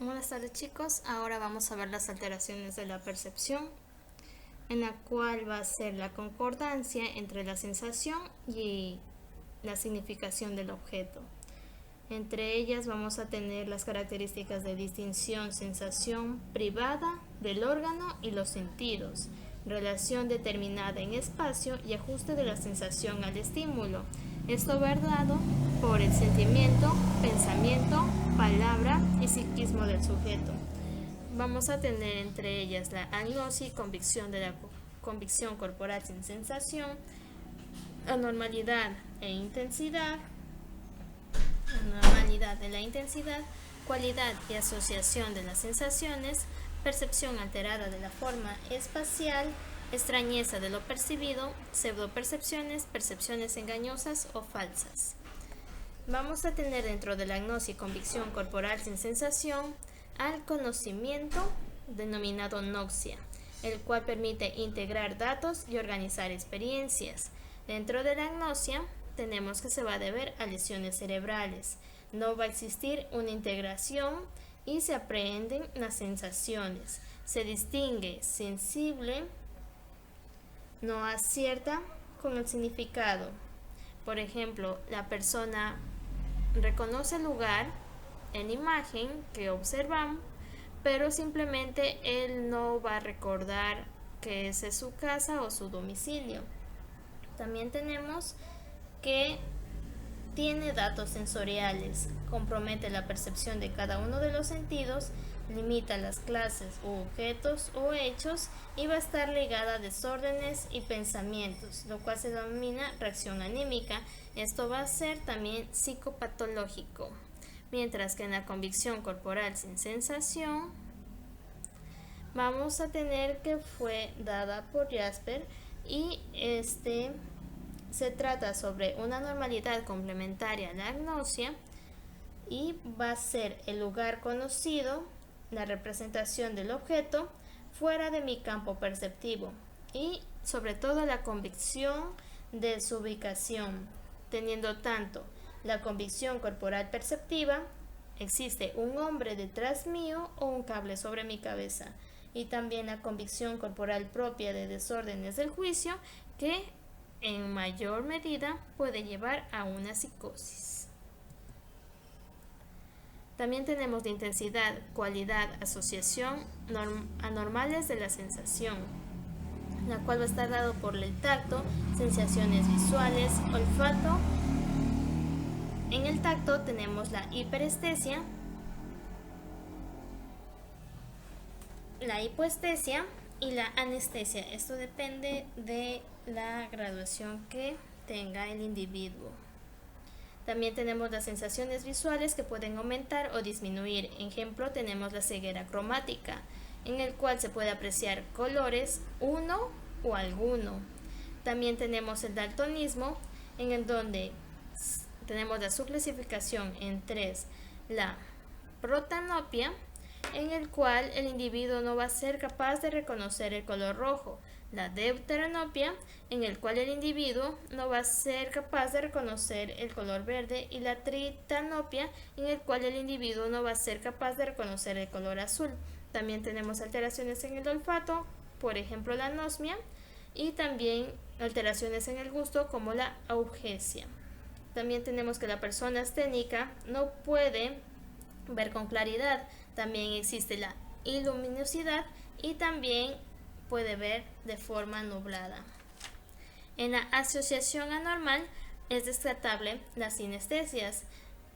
Buenas tardes chicos, ahora vamos a ver las alteraciones de la percepción, en la cual va a ser la concordancia entre la sensación y la significación del objeto. Entre ellas vamos a tener las características de distinción, sensación privada del órgano y los sentidos, relación determinada en espacio y ajuste de la sensación al estímulo. Esto va dado por el sentimiento, pensamiento, palabra y psiquismo del sujeto. Vamos a tener entre ellas la agnosis, convicción de la convicción corporal sin sensación, anormalidad e intensidad, normalidad de la intensidad, cualidad y asociación de las sensaciones, percepción alterada de la forma espacial, extrañeza de lo percibido, pseudopercepciones, percepciones engañosas o falsas. Vamos a tener dentro de la agnosis convicción corporal sin sensación al conocimiento denominado noxia, el cual permite integrar datos y organizar experiencias. Dentro de la agnosia tenemos que se va a deber a lesiones cerebrales. No va a existir una integración y se aprenden las sensaciones. Se distingue sensible, no acierta con el significado. Por ejemplo, la persona reconoce el lugar en imagen que observamos, pero simplemente él no va a recordar que esa es su casa o su domicilio. También tenemos que tiene datos sensoriales, compromete la percepción de cada uno de los sentidos, limita las clases u objetos o hechos y va a estar ligada a desórdenes y pensamientos, lo cual se denomina reacción anímica. Esto va a ser también psicopatológico. Mientras que en la convicción corporal sin sensación vamos a tener que fue dada por Jasper y se trata sobre una normalidad complementaria a la agnosia y va a ser el lugar conocido, la representación del objeto fuera de mi campo perceptivo y sobre todo la convicción de su ubicación, teniendo tanto la convicción corporal perceptiva, existe un hombre detrás mío o un cable sobre mi cabeza, y también la convicción corporal propia de desórdenes del juicio que en mayor medida puede llevar a una psicosis. También tenemos de intensidad, cualidad, asociación, anormales de la sensación, la cual va a estar dado por el tacto, sensaciones visuales, olfato. En el tacto tenemos la hiperestesia, la hipoestesia y la anestesia. Esto depende de la graduación que tenga el individuo. También tenemos las sensaciones visuales que pueden aumentar o disminuir. En ejemplo, tenemos la ceguera cromática, en el cual se puede apreciar colores, uno o alguno. También tenemos el daltonismo, en el donde tenemos la subclasificación en tres: la protanopia, en el cual el individuo no va a ser capaz de reconocer el color rojo; la deuteranopia, en el cual el individuo no va a ser capaz de reconocer el color verde; y la tritanopia, en el cual el individuo no va a ser capaz de reconocer el color azul. También tenemos alteraciones en el olfato, por ejemplo la anosmia, y también alteraciones en el gusto como la augesia. También tenemos que la persona asténica no puede ver con claridad. También existe la iluminosidad y también puede ver de forma nublada. En la asociación anormal es descartable las sinestesias,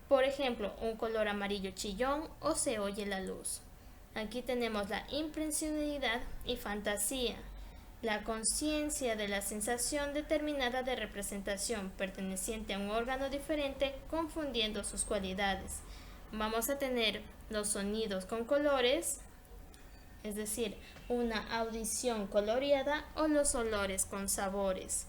por ejemplo, un color amarillo chillón o se oye la luz. Aquí tenemos la impresibilidad y fantasía, la conciencia de la sensación determinada de representación perteneciente a un órgano diferente confundiendo sus cualidades. Vamos a tener los sonidos con colores, es decir, una audición coloreada, o los olores con sabores.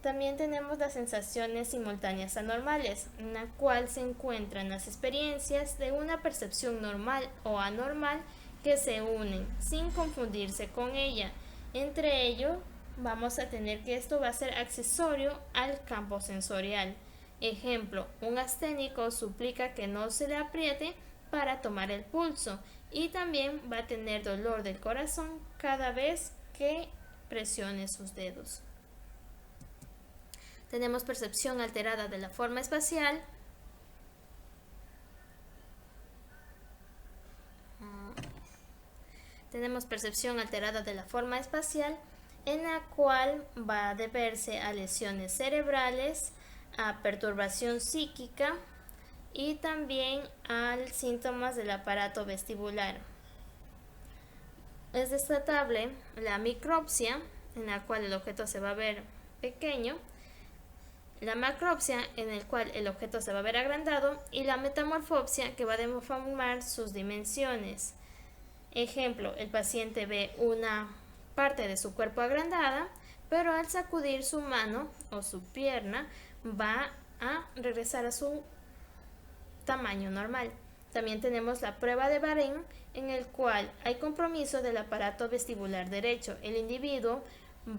También tenemos las sensaciones simultáneas anormales, en la cual se encuentran las experiencias de una percepción normal o anormal que se unen sin confundirse con ella. Entre ello, vamos a tener que esto va a ser accesorio al campo sensorial. Ejemplo, un asténico suplica que no se le apriete, para tomar el pulso y también va a tener dolor del corazón cada vez que presione sus dedos. Tenemos percepción alterada de la forma espacial. Tenemos percepción alterada de la forma espacial, en la cual va a deberse a lesiones cerebrales, a perturbación psíquica y también a síntomas del aparato vestibular. Es destacable la micropsia, en la cual el objeto se va a ver pequeño, la macropsia, en el cual el objeto se va a ver agrandado, y la metamorfopsia, que va a deformar sus dimensiones. Ejemplo, el paciente ve una parte de su cuerpo agrandada, pero al sacudir su mano o su pierna va a regresar a su tamaño normal. También tenemos la prueba de Barén, en el cual hay compromiso del aparato vestibular derecho. El individuo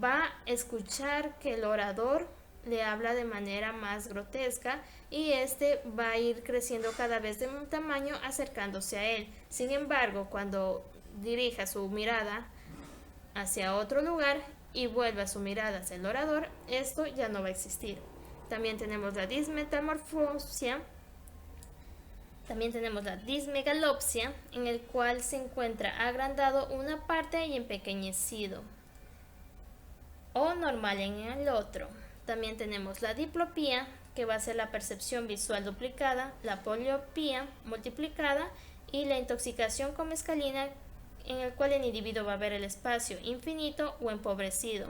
va a escuchar que el orador le habla de manera más grotesca y este va a ir creciendo cada vez de un tamaño acercándose a él. Sin embargo, cuando dirija su mirada hacia otro lugar y vuelva su mirada hacia el orador, esto ya no va a existir. También tenemos la dismetamorfosia. También tenemos la dismegalopsia, en el cual se encuentra agrandado una parte y empequeñecido, o normal en el otro. También tenemos la diplopía, que va a ser la percepción visual duplicada, la poliopía multiplicada y la intoxicación con mescalina, en el cual el individuo va a ver el espacio infinito o empobrecido.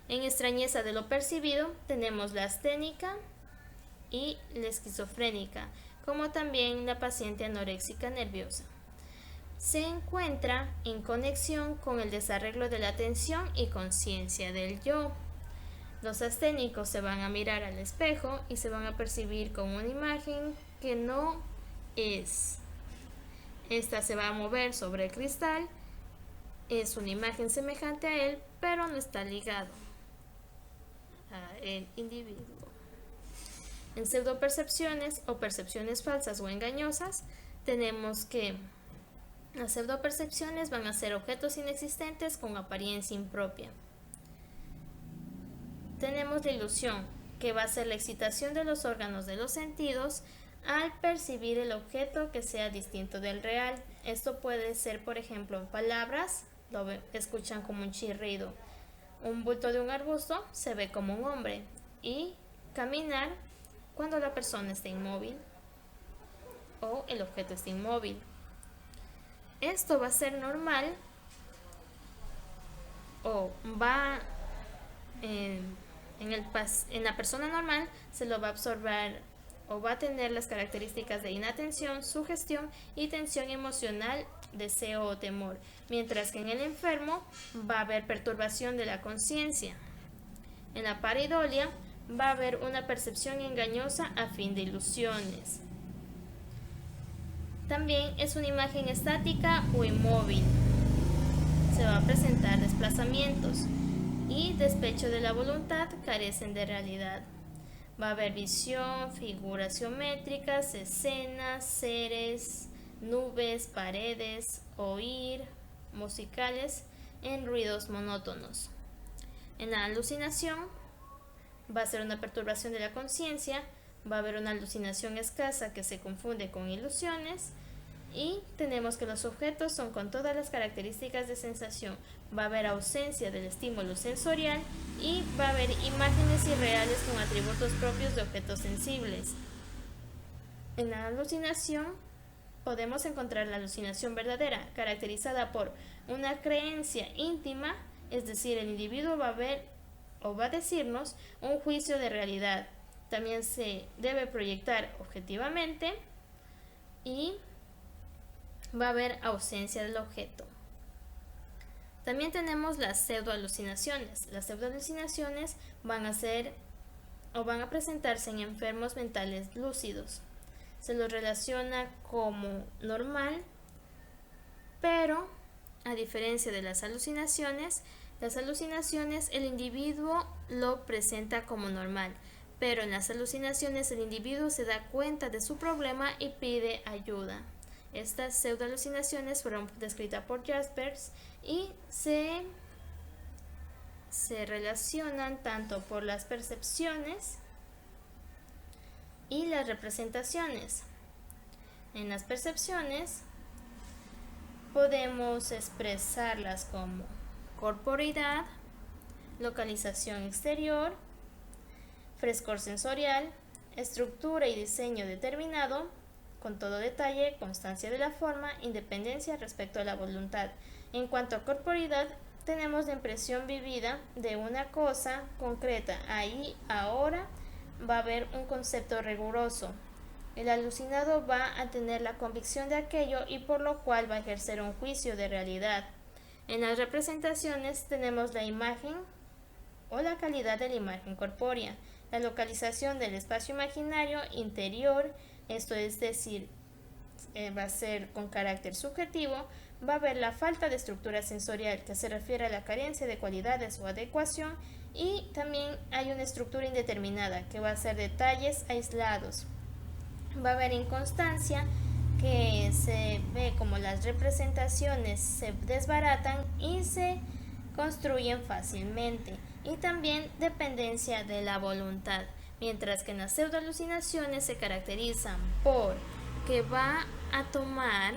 En extrañeza de lo percibido tenemos la asténica y la esquizofrénica, como también la paciente anoréxica nerviosa. Se encuentra en conexión con el desarreglo de la atención y conciencia del yo. Los asténicos se van a mirar al espejo y se van a percibir con una imagen que no es. Esta se va a mover sobre el cristal, es una imagen semejante a él, pero no está ligado al individuo. En pseudopercepciones o percepciones falsas o engañosas, tenemos que las pseudopercepciones van a ser objetos inexistentes con apariencia impropia. Tenemos la ilusión, que va a ser la excitación de los órganos de los sentidos al percibir el objeto que sea distinto del real. Esto puede ser, por ejemplo, en palabras, lo escuchan como un chirrido. Un bulto de un arbusto se ve como un hombre. Y caminar cuando la persona está inmóvil o el objeto está inmóvil. Esto va a ser normal o va en la persona normal se lo va a absorber o va a tener las características de inatención, sugestión y tensión emocional, deseo o temor, mientras que en el enfermo va a haber perturbación de la conciencia. En la pareidolia va a haber una percepción engañosa a fin de ilusiones. También es una imagen estática o inmóvil. Se va a presentar desplazamientos y despecho de la voluntad, carecen de realidad. Va a haber visión, figuras geométricas, escenas, seres, nubes, paredes, oír, musicales, en ruidos monótonos. En la alucinación va a ser una perturbación de la conciencia, va a haber una alucinación escasa que se confunde con ilusiones y tenemos que los objetos son con todas las características de sensación. Va a haber ausencia del estímulo sensorial y va a haber imágenes irreales con atributos propios de objetos sensibles. En la alucinación podemos encontrar la alucinación verdadera, caracterizada por una creencia íntima, es decir, el individuo va a ver o va a decirnos un juicio de realidad. También se debe proyectar objetivamente y va a haber ausencia del objeto. También tenemos las pseudoalucinaciones. Las pseudoalucinaciones van a ser o van a presentarse en enfermos mentales lúcidos. Se los relaciona como normal, pero a diferencia de las alucinaciones el individuo lo presenta como normal, pero en las alucinaciones el individuo se da cuenta de su problema y pide ayuda. Estas pseudoalucinaciones fueron descritas por Jaspers y se relacionan tanto por las percepciones y las representaciones. En las percepciones podemos expresarlas como corporeidad, localización exterior, frescor sensorial, estructura y diseño determinado, con todo detalle, constancia de la forma, independencia respecto a la voluntad. En cuanto a corporeidad, tenemos la impresión vivida de una cosa concreta. Ahí, ahora, va a haber un concepto riguroso. El alucinado va a tener la convicción de aquello y por lo cual va a ejercer un juicio de realidad. En las representaciones tenemos la imagen o la calidad de la imagen corpórea, la localización del espacio imaginario interior, esto es decir, va a ser con carácter subjetivo, va a haber la falta de estructura sensorial que se refiere a la carencia de cualidades o adecuación, y también hay una estructura indeterminada que va a ser detalles aislados. Va a haber inconstancia, que se ve como las representaciones se desbaratan y se construyen fácilmente, y también dependencia de la voluntad, mientras que en las pseudoalucinaciones se caracterizan por que va a tomar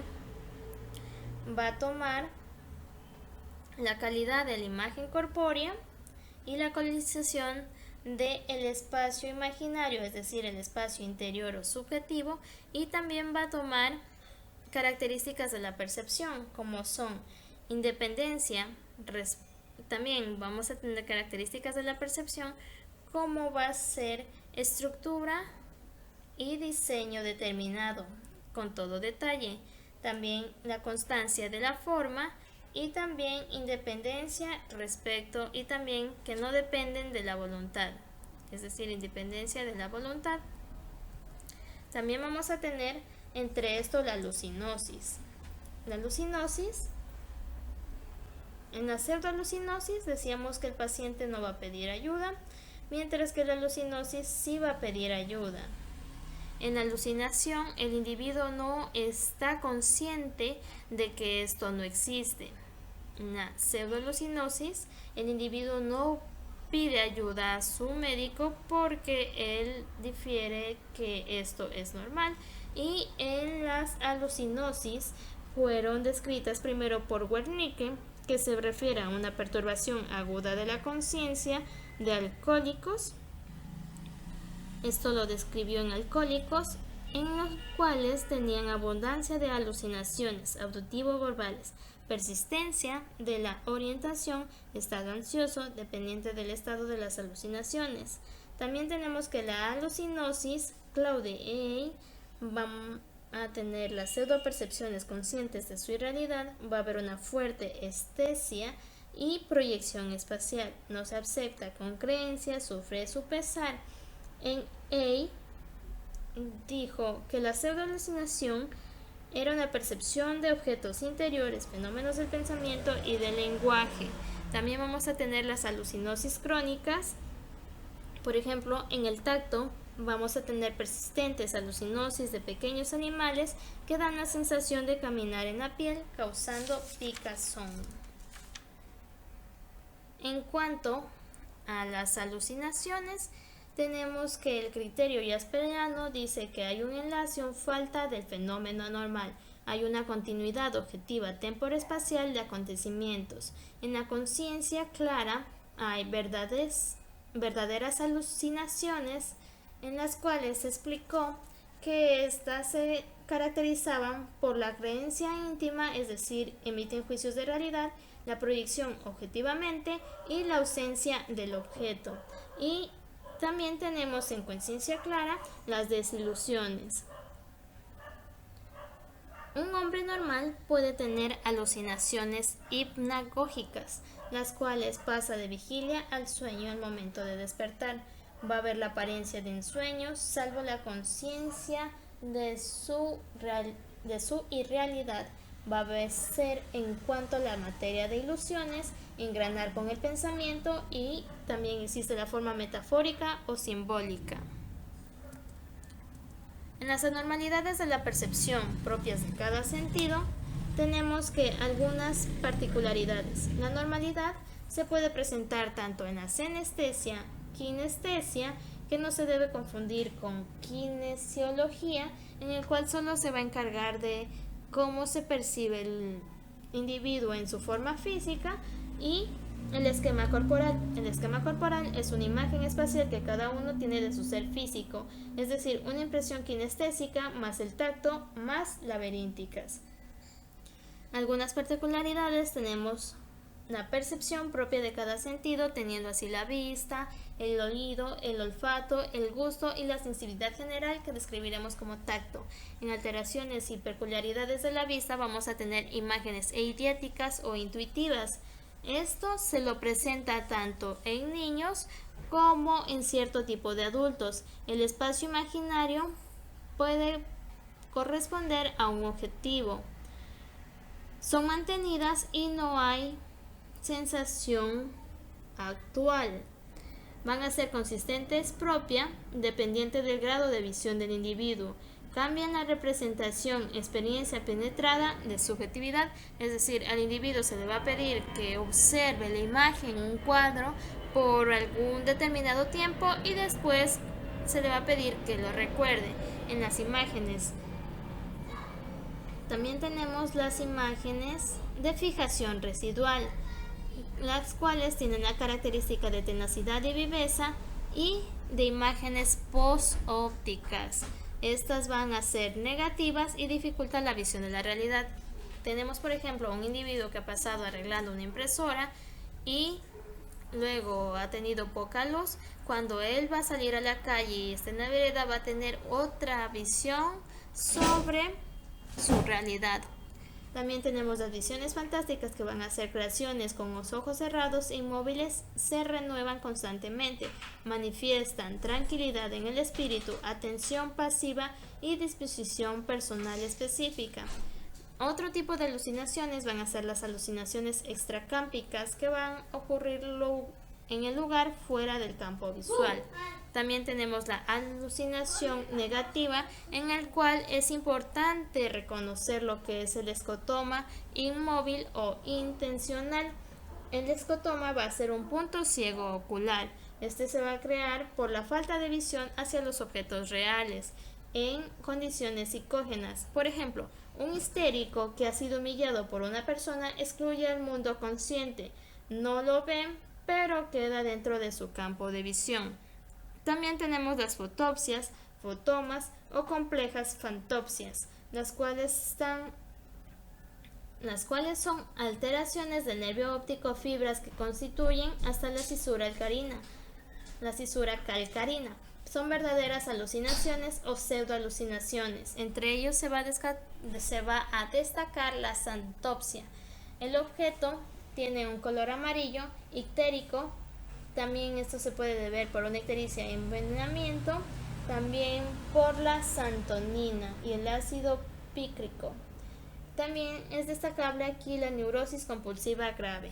la calidad de la imagen corpórea y la localización del espacio imaginario, es decir, el espacio interior o subjetivo, y también va a tomar características de la percepción, como son independencia, también vamos a tener características de la percepción, como va a ser estructura y diseño determinado, con todo detalle, también la constancia de la forma, y también independencia respecto, y también que no dependen de la voluntad, es decir, independencia de la voluntad. También vamos a tener entre esto la alucinosis. La alucinosis, en la pseudoalucinosis decíamos que el paciente no va a pedir ayuda, mientras que la alucinosis sí va a pedir ayuda. En la alucinación el individuo no está consciente de que esto no existe. En la pseudoalucinosis el individuo no pide ayuda a su médico porque él difiere que esto es normal, y en las alucinosis fueron descritas primero por Wernicke, que se refiere a una perturbación aguda de la conciencia de alcohólicos. Esto lo describió en alcohólicos, en los cuales tenían abundancia de alucinaciones auditivo-verbales, persistencia de la orientación, estado ansioso, dependiente del estado de las alucinaciones. También tenemos que la alucinosis, Claude va a tener las pseudopercepciones conscientes de su irrealidad, va a haber una fuerte estesia y proyección espacial, no se acepta con creencia, sufre su pesar. En A dijo que la pseudoalucinación era una percepción de objetos interiores, fenómenos del pensamiento y del lenguaje. También vamos a tener las alucinosis crónicas. Por ejemplo, en el tacto vamos a tener persistentes alucinosis de pequeños animales que dan la sensación de caminar en la piel, causando picazón. En cuanto a las alucinaciones, tenemos que el criterio jasperiano dice que hay un enlace o falta del fenómeno anormal. Hay una continuidad objetiva temporoespacial de acontecimientos. En la conciencia clara hay verdaderas alucinaciones, en las cuales se explicó que éstas se caracterizaban por la creencia íntima, es decir, emiten juicios de realidad, la proyección objetivamente y la ausencia del objeto. Y también tenemos en conciencia clara las desilusiones. Un hombre normal puede tener alucinaciones hipnagógicas, las cuales pasa de vigilia al sueño al momento de despertar. Va a haber la apariencia de ensueños, salvo la conciencia de su irrealidad. va a ser en cuanto a la materia de ilusiones, engranar con el pensamiento, y también existe la forma metafórica o simbólica. En las anormalidades de la percepción propias de cada sentido, tenemos que algunas particularidades. La normalidad se puede presentar tanto en la senestesia, kinestesia, que no se debe confundir con kinesiología, en el cual solo se va a encargar de cómo se percibe el individuo en su forma física, y el esquema corporal. El esquema corporal es una imagen espacial que cada uno tiene de su ser físico, es decir, una impresión kinestésica más el tacto más laberínticas. Algunas particularidades: tenemos la percepción propia de cada sentido, teniendo así la vista, el oído, el olfato, el gusto y la sensibilidad general, que describiremos como tacto. En alteraciones y peculiaridades de la vista vamos a tener imágenes eidiáticas o intuitivas. Esto se lo presenta tanto en niños como en cierto tipo de adultos. El espacio imaginario puede corresponder a un objetivo. Son mantenidas y no hay sensación actual. Van a ser consistentes propia, dependiente del grado de visión del individuo. Cambian la representación, experiencia penetrada de subjetividad, es decir, al individuo se le va a pedir que observe la imagen, un cuadro, por algún determinado tiempo, y después se le va a pedir que lo recuerde. En las imágenes también tenemos las imágenes de fijación residual, las cuales tienen la característica de tenacidad y viveza, y de imágenes posópticas. Estas van a ser negativas y dificultan la visión de la realidad. Tenemos, por ejemplo, un individuo que ha pasado arreglando una impresora y luego ha tenido poca luz. Cuando él va a salir a la calle y está en la vereda, va a tener otra visión sobre su realidad. También tenemos las visiones fantásticas, que van a ser creaciones con los ojos cerrados e inmóviles, se renuevan constantemente, manifiestan tranquilidad en el espíritu, atención pasiva y disposición personal específica. Otro tipo de alucinaciones van a ser las alucinaciones extracámpicas, que van a ocurrir en el lugar fuera del campo visual. También tenemos la alucinación negativa, en el cual es importante reconocer lo que es el escotoma inmóvil o intencional. El escotoma va a ser un punto ciego ocular. Este se va a crear por la falta de visión hacia los objetos reales en condiciones psicógenas. Por ejemplo, un histérico que ha sido humillado por una persona excluye al mundo consciente. No lo ven, pero queda dentro de su campo de visión. También tenemos las fotopsias, fotomas o complejas fantopsias, las cuales son alteraciones del nervio óptico, fibras que constituyen hasta la cisura calcarina. Son verdaderas alucinaciones o pseudoalucinaciones. Entre ellos se va a destacar la xantopsia. El objeto tiene un color amarillo ictérico. También esto se puede deber por una ictericia y envenenamiento, también por la xantonina y el ácido pícrico. También es destacable aquí la neurosis compulsiva grave.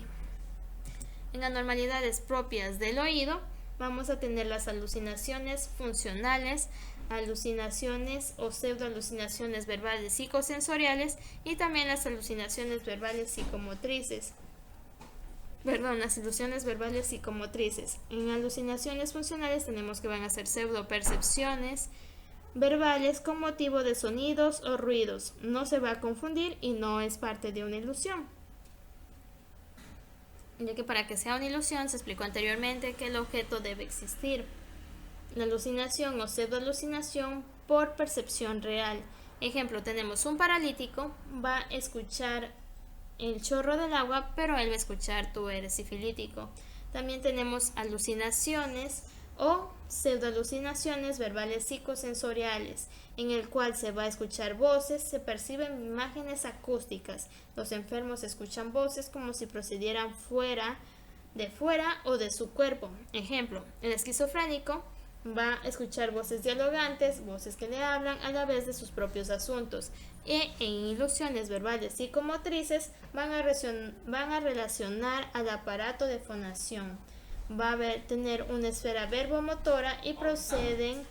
En anormalidades propias del oído vamos a tener las alucinaciones funcionales, alucinaciones o pseudoalucinaciones verbales psicosensoriales, y también las alucinaciones verbales psicomotrices. Las ilusiones verbales psicomotrices. En alucinaciones funcionales tenemos que van a ser pseudopercepciones verbales con motivo de sonidos o ruidos. No se va a confundir y no es parte de una ilusión, ya que para que sea una ilusión se explicó anteriormente que el objeto debe existir. La alucinación o pseudoalucinación por percepción real. Ejemplo, tenemos un paralítico, va a escuchar el chorro del agua, pero él va a escuchar tú eres sifilítico. También tenemos alucinaciones o pseudoalucinaciones verbales psicosensoriales, en el cual se va a escuchar voces, se perciben imágenes acústicas. Los enfermos escuchan voces como si procedieran de fuera o de su cuerpo. Ejemplo, el esquizofrénico va a escuchar voces dialogantes, voces que le hablan a la vez de sus propios asuntos. Y en ilusiones verbales psicomotrices van a relacionar al aparato de fonación. Va a tener una esfera verbomotora y proceden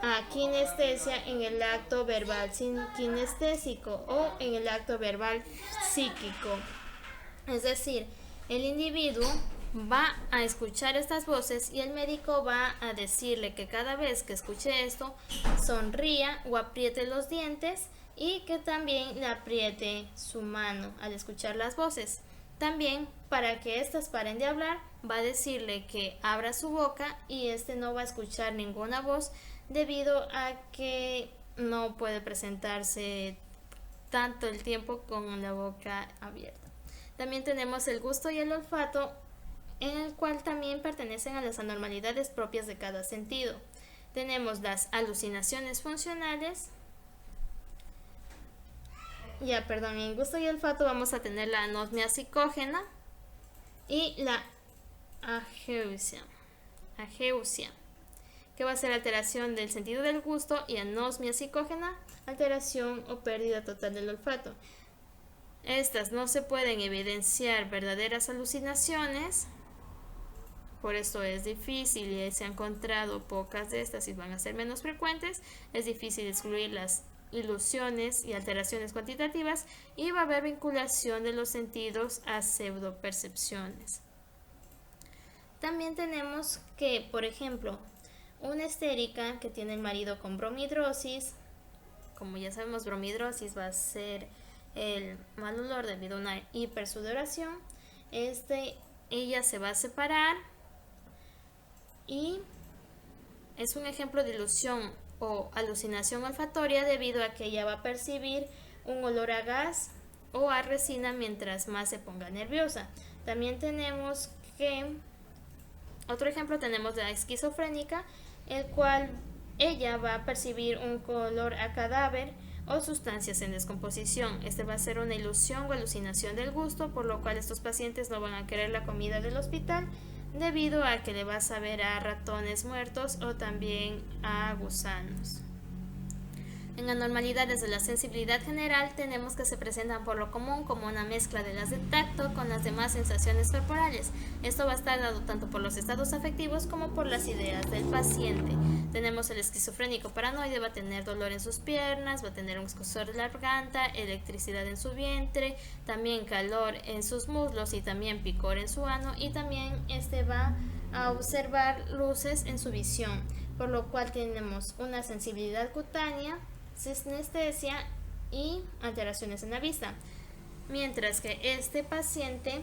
a kinestesia en el acto verbal kinestésico o en el acto verbal psíquico. Es decir, el individuo va a escuchar estas voces y el médico va a decirle que cada vez que escuche esto, sonría o apriete los dientes y que también le apriete su mano al escuchar las voces. También, para que éstas paren de hablar, va a decirle que abra su boca y no va a escuchar ninguna voz debido a que no puede presentarse tanto el tiempo con la boca abierta. También tenemos el gusto y el olfato, en el cual también pertenecen a las anormalidades propias de cada sentido. Tenemos las alucinaciones funcionales. En gusto y olfato vamos a tener la anosmia psicógena y la ageusia, que va a ser alteración del sentido del gusto, y anosmia psicógena, alteración o pérdida total del olfato. Estas no se pueden evidenciar verdaderas alucinaciones, por esto es difícil y se han encontrado pocas de estas y van a ser menos frecuentes. Es difícil excluir las ilusiones y alteraciones cuantitativas y va a haber vinculación de los sentidos a pseudopercepciones. También tenemos que, por ejemplo, una histérica que tiene el marido con bromidrosis, como ya sabemos, bromidrosis va a ser el mal olor debido a una hipersudoración. Ella se va a separar y es un ejemplo de ilusión o alucinación olfatoria debido a que ella va a percibir un olor a gas o a resina mientras más se ponga nerviosa. También tenemos otro ejemplo, tenemos la esquizofrénica, el cual ella va a percibir un olor a cadáver o sustancias en descomposición. Va a ser una ilusión o alucinación del gusto, por lo cual estos pacientes no van a querer la comida del hospital debido a que le va a saber a ratones muertos o también a gusanos. En anormalidades de la sensibilidad general tenemos que se presentan por lo común como una mezcla de las de tacto con las demás sensaciones corporales. Esto va a estar dado tanto por los estados afectivos como por las ideas del paciente. Tenemos el esquizofrénico paranoide, va a tener dolor en sus piernas, va a tener un escozor de la garganta, electricidad en su vientre, también calor en sus muslos y también picor en su ano, y también va a observar luces en su visión, por lo cual tenemos una sensibilidad cutánea, sinestesia y alteraciones en la vista, mientras que este paciente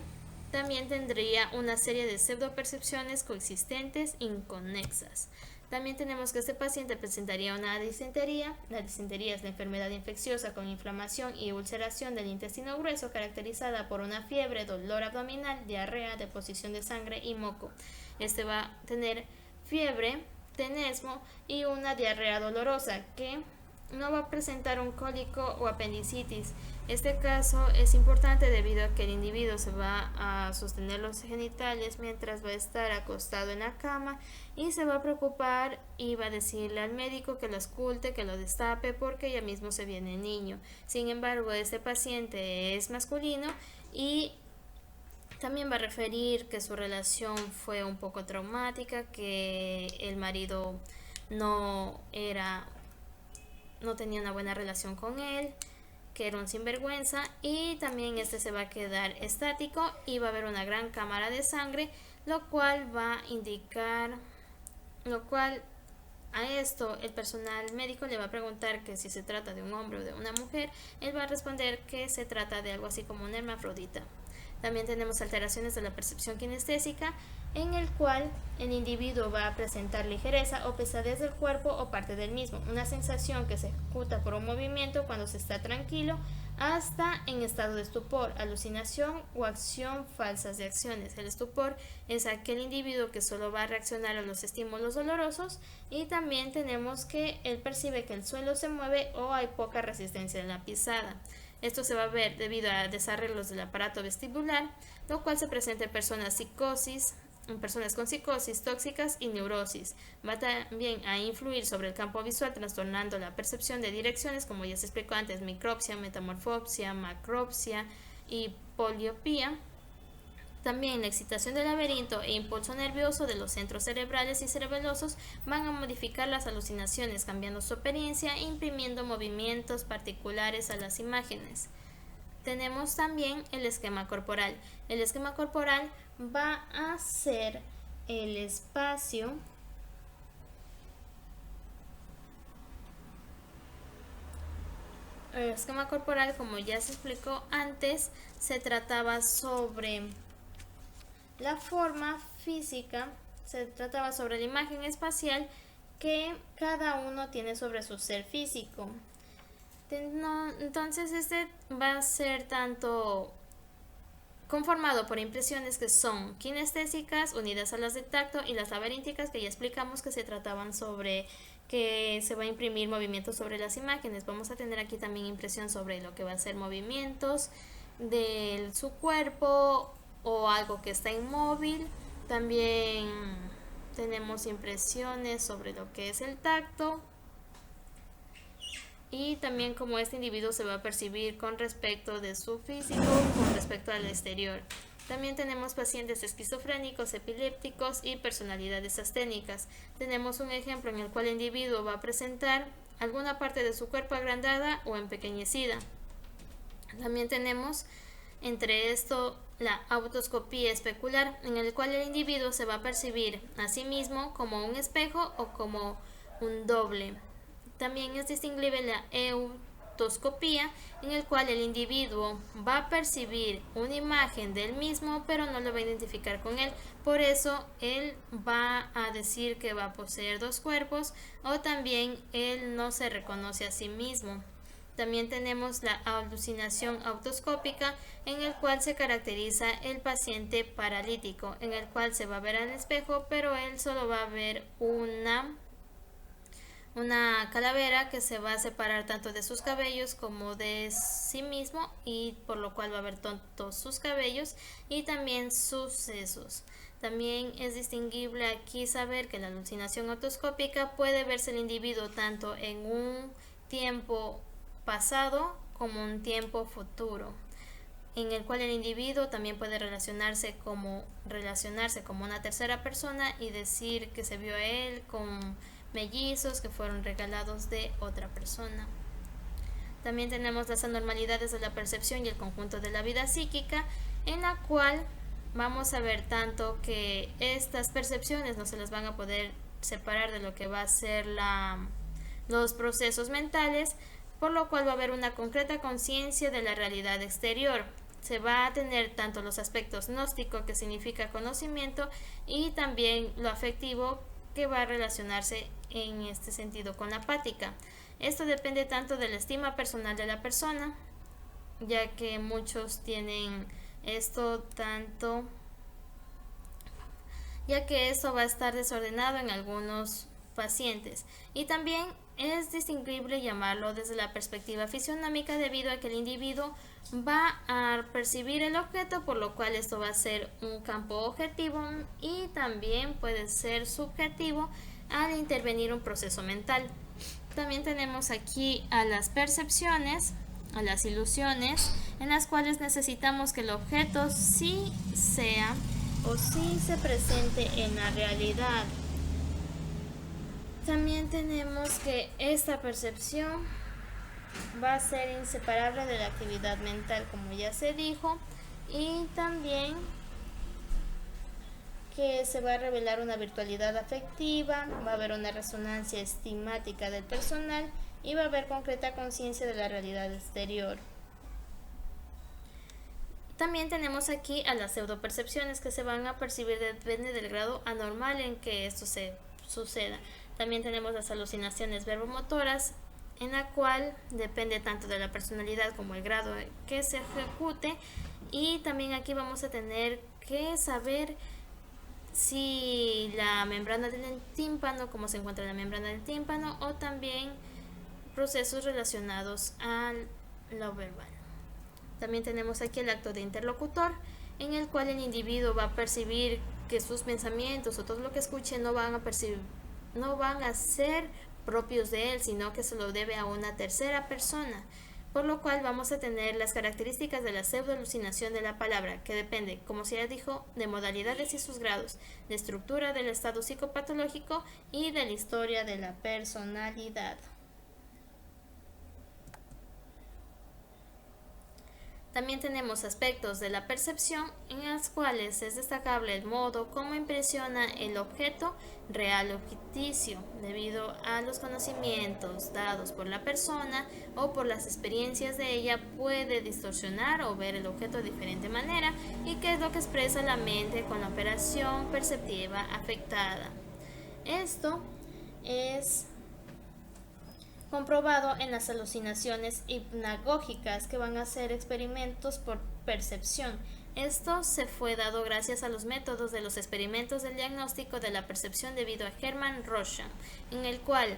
también tendría una serie de pseudopercepciones coexistentes inconexas. También tenemos que este paciente presentaría una disentería. La disentería es la enfermedad infecciosa con inflamación y ulceración del intestino grueso caracterizada por una fiebre, dolor abdominal, diarrea, deposición de sangre y moco. Va a tener fiebre, tenesmo y una diarrea dolorosa que no va a presentar un cólico o apendicitis. Este caso es importante debido a que el individuo se va a sostener los genitales mientras va a estar acostado en la cama y se va a preocupar y va a decirle al médico que lo ausculte, que lo destape porque ya mismo se viene el niño. Sin embargo, este paciente es masculino y también va a referir que su relación fue un poco traumática, que el marido no tenía una buena relación con él, que era un sinvergüenza, y también se va a quedar estático y va a haber una gran cámara de sangre, lo cual a esto el personal médico le va a preguntar que si se trata de un hombre o de una mujer. Él va a responder que se trata de algo así como un hermafrodita. También tenemos alteraciones de la percepción kinestésica, en el cual el individuo va a presentar ligereza o pesadez del cuerpo o parte del mismo, una sensación que se ejecuta por un movimiento cuando se está tranquilo hasta en estado de estupor, alucinación o acción falsas de acciones. El estupor es aquel individuo que solo va a reaccionar a los estímulos dolorosos, y también tenemos que él percibe que el suelo se mueve o hay poca resistencia en la pisada. Esto se va a ver debido a desarreglos del aparato vestibular, lo cual se presenta en personas psicosis, en personas con psicosis tóxicas y neurosis. Va también a influir sobre el campo visual, trastornando la percepción de direcciones, como ya se explicó antes, micropsia, metamorfopsia, macropsia y poliopía. También la excitación del laberinto e impulso nervioso de los centros cerebrales y cerebelosos van a modificar las alucinaciones, cambiando su apariencia e imprimiendo movimientos particulares a las imágenes. Tenemos también el esquema corporal. El esquema corporal va a ser el espacio el esquema corporal, como ya se explicó antes, se trataba sobre la forma física, se trataba sobre la imagen espacial que cada uno tiene sobre su ser físico. Entonces este va a ser tanto conformado por impresiones que son kinestésicas unidas a las de tacto y las laberínticas, que ya explicamos que se trataban sobre que se va a imprimir movimientos sobre las imágenes. Vamos a tener aquí también impresión sobre lo que va a ser movimientos de su cuerpo o algo que está inmóvil. También tenemos impresiones sobre lo que es el tacto y también cómo este individuo se va a percibir con respecto de su físico, con respecto al exterior. También tenemos pacientes esquizofrénicos, epilépticos y personalidades asténicas. Tenemos un ejemplo en el cual el individuo va a presentar alguna parte de su cuerpo agrandada o empequeñecida. También tenemos entre esto la autoscopía especular, en el cual el individuo se va a percibir a sí mismo como un espejo o como un doble. También es distinguible la eutoscopía, en el cual el individuo va a percibir una imagen del mismo, pero no lo va a identificar con él. Por eso él va a decir que va a poseer dos cuerpos, o también él no se reconoce a sí mismo. También tenemos la alucinación autoscópica, en el cual se caracteriza el paciente paralítico, en el cual se va a ver al espejo, pero él solo va a ver una calavera que se va a separar tanto de sus cabellos como de sí mismo, y por lo cual va a ver todos sus cabellos y también sus sesos. También es distinguible aquí saber que la alucinación autoscópica puede verse el individuo tanto en un tiempo pasado como un tiempo futuro, en el cual el individuo también puede relacionarse como una tercera persona y decir que se vio a él con mellizos que fueron regalados de otra persona. También tenemos las anormalidades de la percepción y el conjunto de la vida psíquica, en la cual vamos a ver tanto que estas percepciones no se las van a poder separar de lo que va a ser los procesos mentales, por lo cual va a haber una concreta conciencia de la realidad exterior. Se va a tener tanto los aspectos gnóstico, que significa conocimiento, y también lo afectivo, que va a relacionarse en este sentido con la apática. Esto depende tanto de la estima personal de la persona, ya que muchos tienen esto ya que esto va a estar desordenado en algunos pacientes. Y también es distinguible llamarlo desde la perspectiva fisionómica, debido a que el individuo va a percibir el objeto, por lo cual esto va a ser un campo objetivo y también puede ser subjetivo al intervenir un proceso mental. También tenemos aquí a las percepciones, a las ilusiones, en las cuales necesitamos que el objeto sí sea o sí se presente en la realidad. También tenemos que esta percepción va a ser inseparable de la actividad mental, como ya se dijo, y también que se va a revelar una virtualidad afectiva, va a haber una resonancia estigmática del personal y va a haber concreta conciencia de la realidad exterior. También tenemos aquí a las pseudopercepciones, que se van a percibir depende del grado anormal en que esto se suceda. También tenemos las alucinaciones verbomotoras, en la cual depende tanto de la personalidad como el grado que se ejecute, y también aquí vamos a tener que saber si la membrana del tímpano, cómo se encuentra la membrana del tímpano, o también procesos relacionados a lo verbal. También tenemos aquí el acto de interlocutor, en el cual el individuo va a percibir que sus pensamientos o todo lo que escuche no van a ser propios de él, sino que se lo debe a una tercera persona, por lo cual vamos a tener las características de la pseudoalucinación de la palabra, que depende, como se ya dijo, de modalidades y sus grados, de estructura del estado psicopatológico y de la historia de la personalidad. También tenemos aspectos de la percepción en los cuales es destacable el modo como impresiona el objeto real o ficticio, debido a los conocimientos dados por la persona o por las experiencias de ella puede distorsionar o ver el objeto de diferente manera, y que es lo que expresa la mente con la operación perceptiva afectada. Esto es comprobado en las alucinaciones hipnagógicas, que van a ser experimentos por percepción. Esto se fue dado gracias a los métodos de los experimentos del diagnóstico de la percepción debido a Hermann Rorschach, en el cual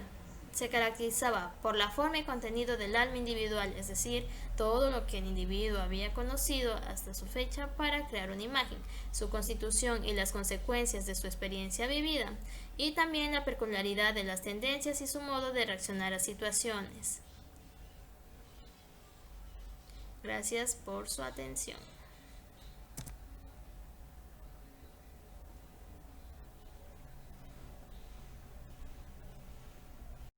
se caracterizaba por la forma y contenido del alma individual, es decir, todo lo que el individuo había conocido hasta su fecha para crear una imagen, su constitución y las consecuencias de su experiencia vivida, y también la peculiaridad de las tendencias y su modo de reaccionar a situaciones. Gracias por su atención.